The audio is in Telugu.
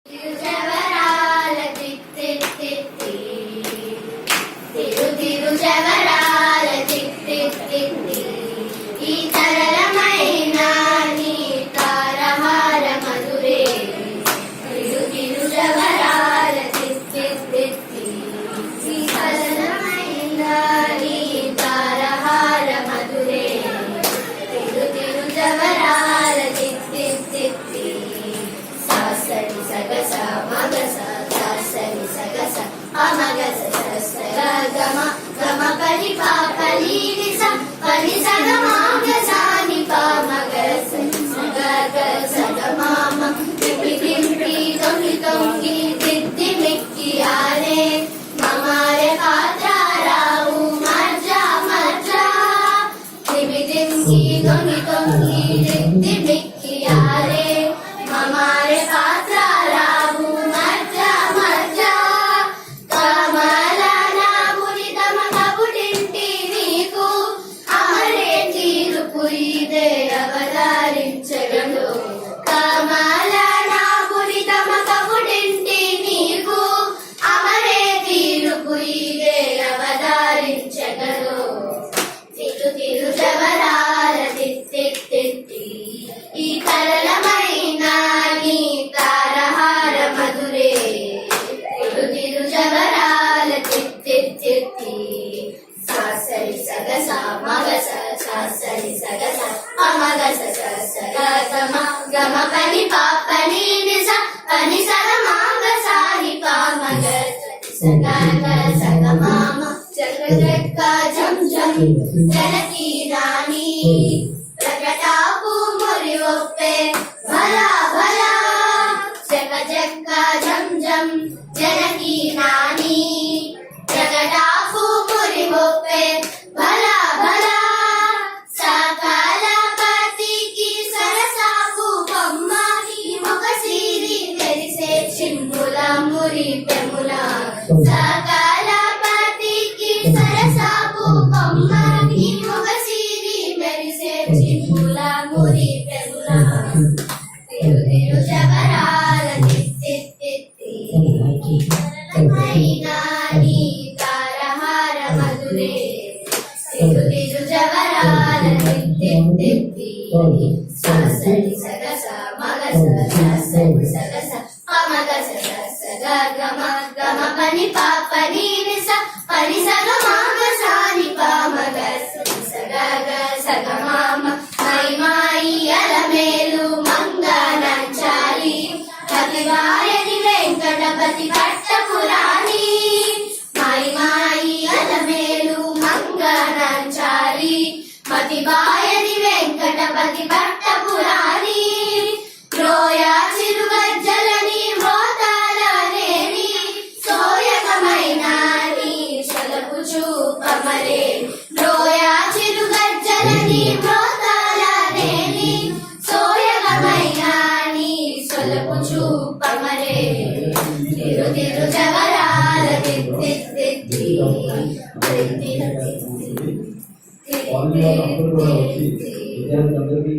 తిరుజవరాల తిత్తి తిత్తి తిరు తిరుజవరాల తిత్తి తిత్తి ఈ తరళమైన నీ తారహార మధురే తిరు తిరుజవరాల తిత్తి తిత్తి ఈ తరళమైన నీ తారహార మధురే తిరు తిరుజవరాల తిత్తి తిత్తి సాసరి సగస మగస సాసరి సగస అమగస సగ గమ గమ పరి పాపలి నిస పరి సగ మాగస ని పామగస సగ గ సగ మామ టిపి టింపి తొంగి తొంగి తిత్తి మిక్కి ఆరే మమారే పాత్రారావు మర్జా మర్జా టిపి టింపి తొంగి తొంగి తిత్తి మిక్కి ఆరే మమారే పాత్రారావు మర్జా మర్జా కమల నాగురితమ కబుడింటి నీకు అమరే తీరు పురిదే అవతరించగడు కమల నాగురితమ కబుడింటి నీకు అమరే తీరు పురిదే అవతరించగడు తిరు తిరుజవరాల తిత్తి తిత్తి ఈ తరళమైన నీ తారహార మధురే తిరు తిరుజవరాల తిత్తి తిత్తి సాసరి సగస మగస సాసరి సగస అమగస సగ గమ గమ పని పాపని నిస పని సగ మాగస ని పామగస సగ గ సగ మామ జగ జగ జం జం జనకి రాణి ప్రకటాపు మురి ఒప్పే భలా భలా జగ జగ జం జం జనకి రాణి ప్రకటాపు మురి ఒప్పే భలా భలా సకల పతికి సరసాపు బొమ్మకి ఒక సిరి మెరిసే చిమ్ముల మురి పెముల సకల పతికి సరసాపు బొమ్మకి ఒక సిరి మెరిసే చిమ్ముల మురి పెముల తిరు తిరుజవరాల తిత్తి తిత్తి తరళమైన నీ తారహార మధురే తిరు తిరుజవరాల తిత్తి తిత్తి సాసరి సగస మగస సాసరి సగస అమగస సగ గమ గమ పని పాపని నిస పని సగ మాగస ని పామగస సగ గ సగ మామ మై మాయి అలమేలు మంగనంచాలి పతివాయని వెంకటపతి పట్టపురాణి మై మాయి అలమేలు మంగనంచాలి పతివాయని వెంకటపతి పట్టపురాణి రోయా చిరుగజ్జలని మోతాలనేని సోయగమైన నీ సొలపు చూపమరే రోయా చిరుగజ్జలని మోతాలనేని సోయగమైన నీ సొలపు చూపమరే తిరు తిరుజవరాల తిత్తి తిత్తి తిత్తి తిత్తి